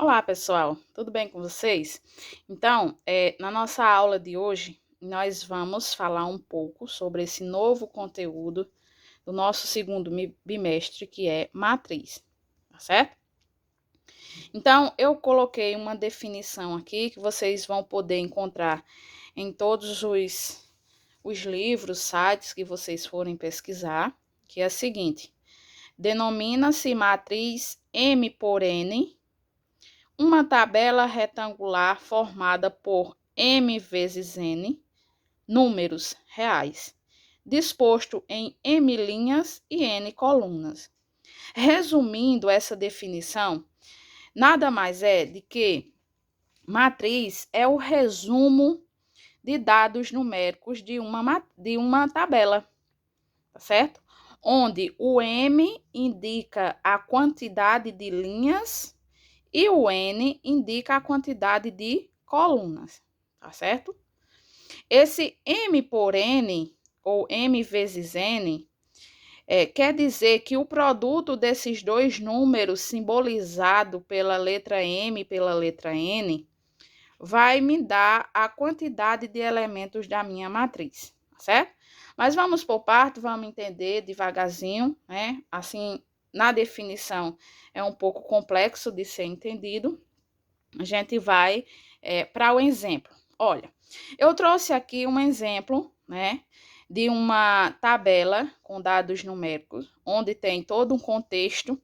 Olá, pessoal, tudo bem com vocês? Então, na nossa aula de hoje, nós vamos falar um pouco sobre esse novo conteúdo do nosso segundo bimestre, que é matriz, tá certo? Então, eu coloquei uma definição aqui que vocês vão poder encontrar em todos os livros, sites que vocês forem pesquisar, que é a seguinte: denomina-se matriz M por N uma tabela retangular formada por M vezes N, números reais, disposto em M linhas e N colunas. Resumindo essa definição, nada mais é de que matriz é o resumo de dados numéricos de uma tabela, tá certo? Onde o M indica a quantidade de linhas e o N indica a quantidade de colunas, tá certo? Esse M por N, ou M vezes N, quer dizer que o produto desses dois números, simbolizado pela letra M e pela letra N, vai me dar a quantidade de elementos da minha matriz, tá certo? Mas vamos por parte, vamos entender devagarzinho, né? Assim, na definição é um pouco complexo de ser entendido. A gente vai para o exemplo. Olha, eu trouxe aqui um exemplo, né, de uma tabela com dados numéricos, onde tem todo um contexto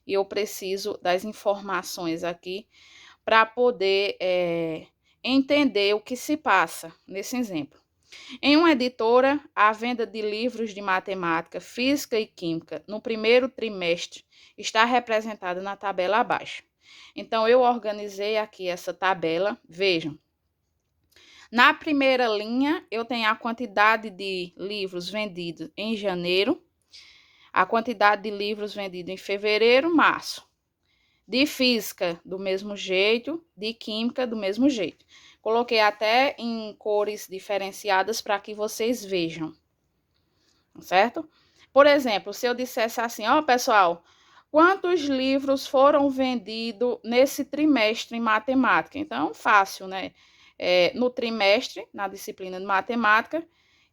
e eu preciso das informações aqui para poder entender o que se passa nesse exemplo. Em uma editora, a venda de livros de matemática, física e química no primeiro trimestre está representada na tabela abaixo. Então, eu organizei aqui essa tabela. Vejam, na primeira linha, eu tenho a quantidade de livros vendidos em janeiro, a quantidade de livros vendidos em fevereiro, março. De física, do mesmo jeito, de química, do mesmo jeito. Coloquei até em cores diferenciadas para que vocês vejam, certo? Por exemplo, se eu dissesse assim, ó, pessoal, quantos livros foram vendidos nesse trimestre em matemática? Então, fácil, né? No trimestre, na disciplina de matemática,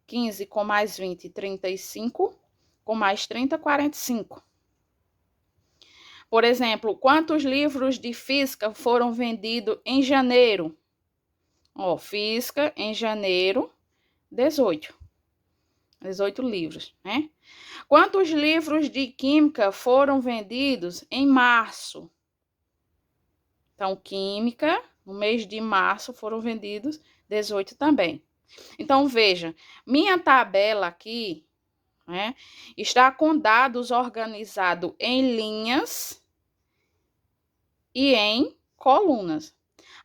15 com mais 20, 35, com mais 30, 45. Por exemplo, quantos livros de física foram vendidos em janeiro? Ó, física, em janeiro, 18. 18 livros, né? Quantos livros de química foram vendidos em março? Então, química, no mês de março, foram vendidos 18 também. Então, veja, minha tabela aqui, né, está com dados organizados em linhas e em colunas.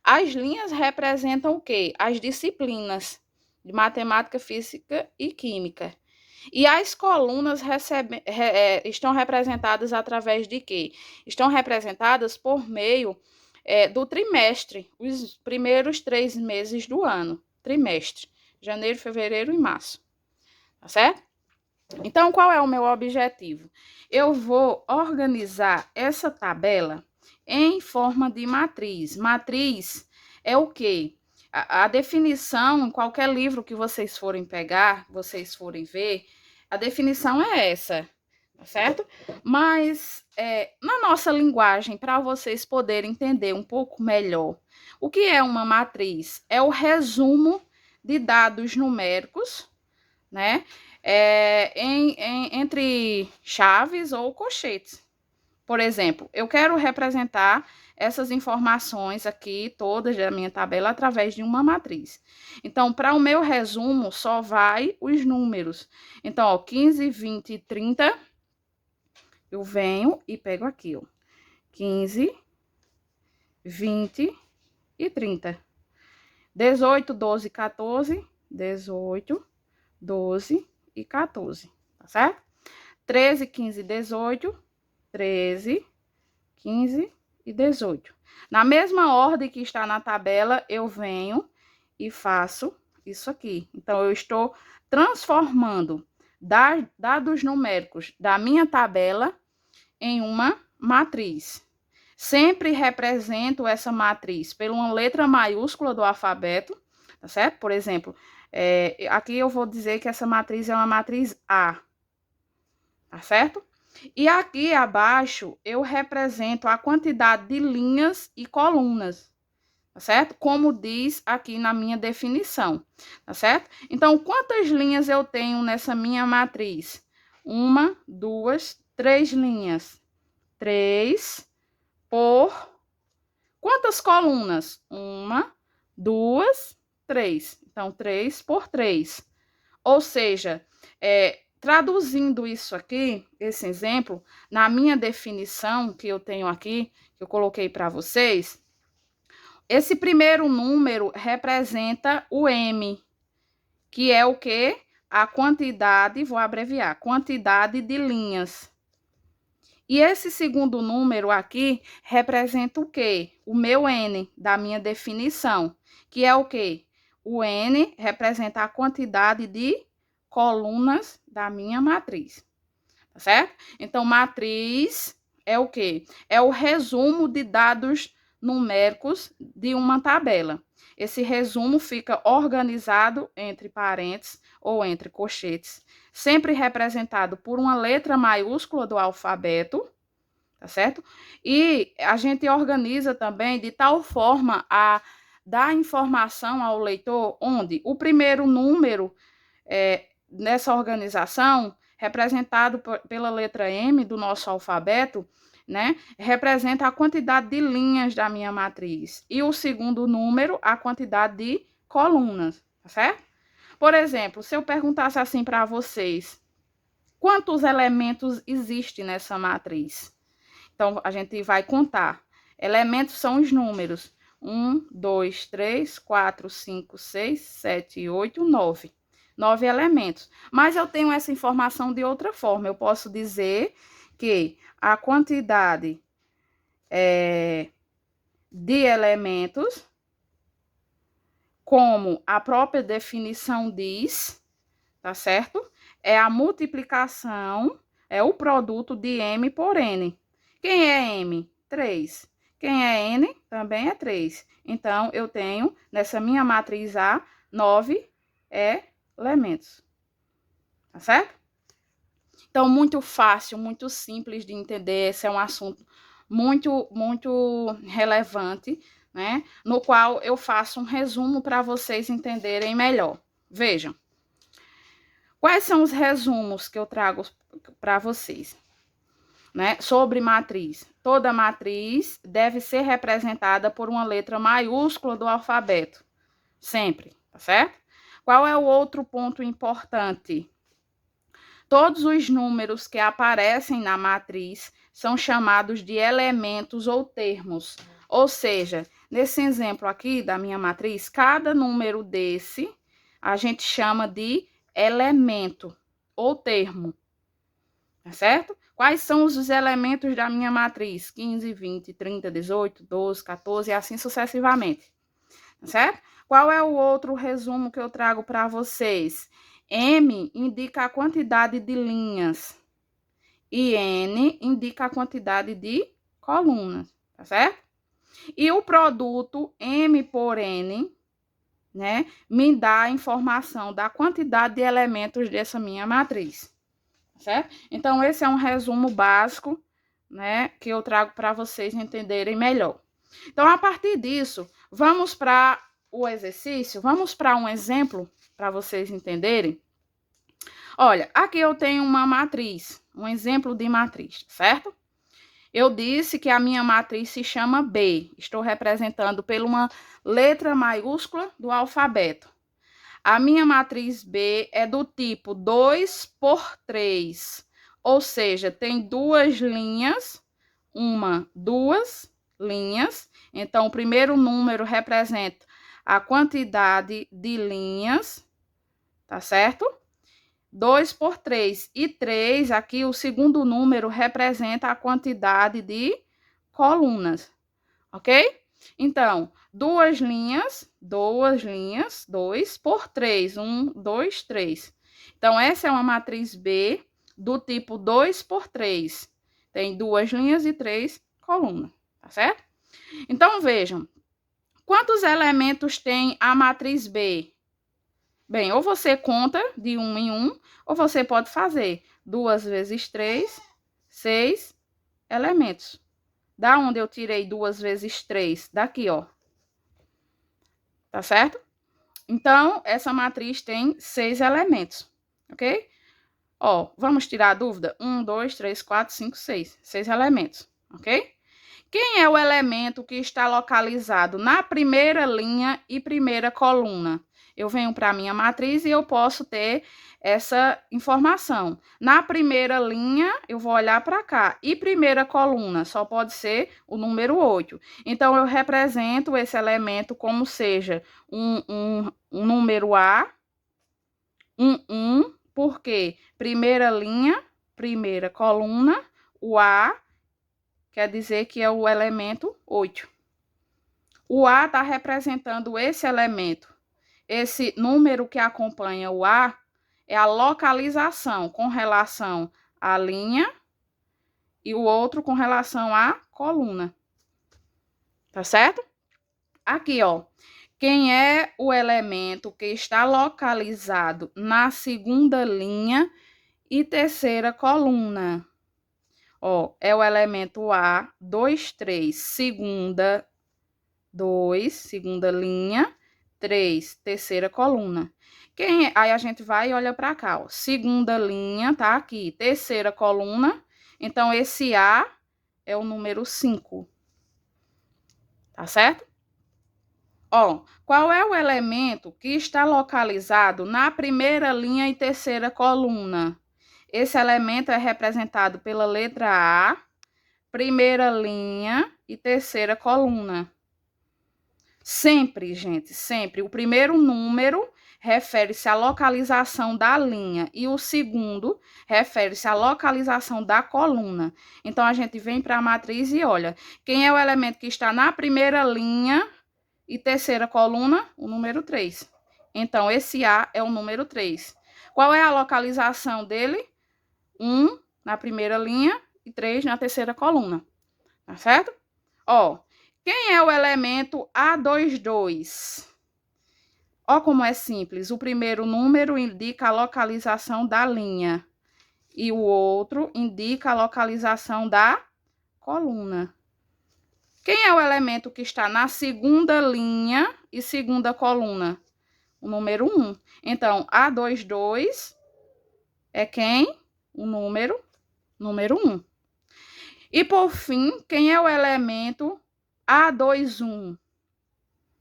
As linhas representam o quê? As disciplinas de matemática, física e química. E as colunas estão representadas através de quê? Estão representadas por meio do trimestre, os primeiros 3 meses do ano. Trimestre, janeiro, fevereiro e março. Tá certo? Então, qual é o meu objetivo? Eu vou organizar essa tabela em forma de matriz. Matriz é o quê? A definição, em qualquer livro que vocês forem pegar, vocês forem ver, a definição é essa, tá certo? Mas, na nossa linguagem, para vocês poderem entender um pouco melhor, o que é uma matriz? É o resumo de dados numéricos, né? Entre chaves ou colchetes. Por exemplo, eu quero representar essas informações aqui, todas da minha tabela, através de uma matriz. Então, para o meu resumo, só vai os números. Então, ó, 15, 20 e 30, eu venho e pego aqui, ó. 15, 20 e 30. 18, 12, 14, 18, 12 e 14, tá certo? 13, 15, 18, 13, 15 e 18. Na mesma ordem que está na tabela, eu venho e faço isso aqui. Então, eu estou transformando dados numéricos da minha tabela em uma matriz. Sempre represento essa matriz por uma letra maiúscula do alfabeto, tá certo? Por exemplo, aqui eu vou dizer que essa matriz é uma matriz A, tá certo? E aqui abaixo eu represento a quantidade de linhas e colunas, tá certo? Como diz aqui na minha definição, tá certo? Então, quantas linhas eu tenho nessa minha matriz? 1, 2, 3 linhas. 3 por... Quantas colunas? 1, 2, 3. Então, 3 por 3. Ou seja, traduzindo isso aqui, esse exemplo, na minha definição que eu tenho aqui, que eu coloquei para vocês, esse primeiro número representa o M, que é o quê? A quantidade, vou abreviar, quantidade de linhas. E esse segundo número aqui representa o quê? O meu N, da minha definição, que é o quê? O N representa a quantidade de colunas da minha matriz, tá certo? Então, matriz é o quê? É o resumo de dados numéricos de uma tabela. Esse resumo fica organizado entre parênteses ou entre colchetes, sempre representado por uma letra maiúscula do alfabeto, tá certo? E a gente organiza também de tal forma a dar informação ao leitor, onde o primeiro número nessa organização, representado pela letra M do nosso alfabeto, né, representa a quantidade de linhas da minha matriz. E o segundo número, a quantidade de colunas, tá certo? Por exemplo, se eu perguntasse assim para vocês, quantos elementos existem nessa matriz? Então, a gente vai contar. Elementos são os números. 1, 2, 3, 4, 5, 6, 7, 8, 9. 9 elementos. Mas eu tenho essa informação de outra forma. Eu posso dizer que a quantidade de elementos, como a própria definição diz, tá certo? É a multiplicação, é o produto de M por N. Quem é M? 3. Quem é N? Também é 3. Então, eu tenho, nessa minha matriz A, 9 elementos. Tá certo? Então, muito fácil, muito simples de entender. Esse é um assunto muito relevante, né? No qual eu faço um resumo para vocês entenderem melhor. Vejam. Quais são os resumos que eu trago para vocês, né? Sobre matriz. Toda matriz deve ser representada por uma letra maiúscula do alfabeto. Sempre, tá certo? Qual é o outro ponto importante? Todos os números que aparecem na matriz são chamados de elementos ou termos. Ou seja, nesse exemplo aqui da minha matriz, cada número desse a gente chama de elemento ou termo, tá certo? Quais são os elementos da minha matriz? 15, 20, 30, 18, 12, 14 e assim sucessivamente, tá certo? Qual é o outro resumo que eu trago para vocês? M indica a quantidade de linhas e N indica a quantidade de colunas, tá certo? E o produto M por N, né, me dá a informação da quantidade de elementos dessa minha matriz, certo? Então, esse é um resumo básico, né, que eu trago para vocês entenderem melhor. Então, a partir disso, vamos para o exercício, vamos para um exemplo para vocês entenderem. Olha, aqui eu tenho uma matriz, um exemplo de matriz, certo? Eu disse que a minha matriz se chama B. Estou representando por uma letra maiúscula do alfabeto. A minha matriz B é do tipo 2 por 3. Ou seja, tem duas linhas. Duas linhas. Então, o primeiro número representa a quantidade de linhas. Tá certo? 2 por 3. E 3, aqui o segundo número representa a quantidade de colunas, ok? Então, duas linhas, 2 por 3. 1, 2, 3. Então, essa é uma matriz B do tipo 2 por 3. Tem duas linhas e 3 colunas, tá certo? Então, vejam, quantos elementos tem a matriz B? Bem, ou você conta de 1 em 1, ou você pode fazer 2 vezes 3, 6 elementos. Da onde eu tirei 2 vezes 3? Daqui, ó. Tá certo? Então, essa matriz tem 6 elementos, ok? Ó, vamos tirar a dúvida? 1, 2, 3, 4, 5, 6. 6 elementos, ok? Quem é o elemento que está localizado na primeira linha e primeira coluna? Eu venho para a minha matriz e eu posso ter essa informação. Na primeira linha, eu vou olhar para cá. E primeira coluna, só pode ser o número 8. Então, eu represento esse elemento como seja um número A, 1, porque primeira linha, primeira coluna, o A quer dizer que é o elemento 8. O A está representando esse elemento. Esse número que acompanha o A é a localização com relação à linha e o outro com relação à coluna. Tá certo? Aqui, ó. Quem é o elemento que está localizado na segunda linha e terceira coluna? Ó, é o elemento A, 2, 3, segunda, 2, segunda linha, 3, terceira coluna. Aí a gente vai e olha para cá, ó. Segunda linha tá aqui, terceira coluna. Então, esse A é o número 5. Tá certo? Ó, qual é o elemento que está localizado na primeira linha e terceira coluna? Esse elemento é representado pela letra A, primeira linha e terceira coluna. Sempre, gente, sempre. O primeiro número refere-se à localização da linha e o segundo refere-se à localização da coluna. Então, a gente vem para a matriz e olha, quem é o elemento que está na primeira linha e terceira coluna? O número 3. Então, esse A é o número 3. Qual é a localização dele? 1 na primeira linha e 3 na terceira coluna. Tá certo? Ó, quem é o elemento A22? Ó como é simples. O primeiro número indica a localização da linha e o outro indica a localização da coluna. Quem é o elemento que está na segunda linha e segunda coluna? O número 1. Então, A22 é quem? O número 1. E, por fim, quem é o elemento A21?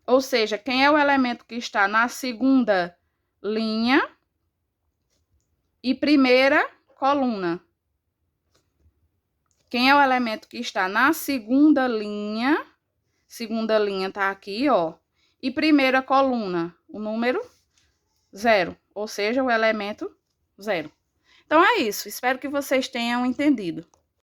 Ou seja, quem é o elemento que está na segunda linha e primeira coluna? Quem é o elemento que está na segunda linha está aqui, ó, e primeira coluna? O número 0, ou seja, o elemento 0. Então, é isso. Espero que vocês tenham entendido.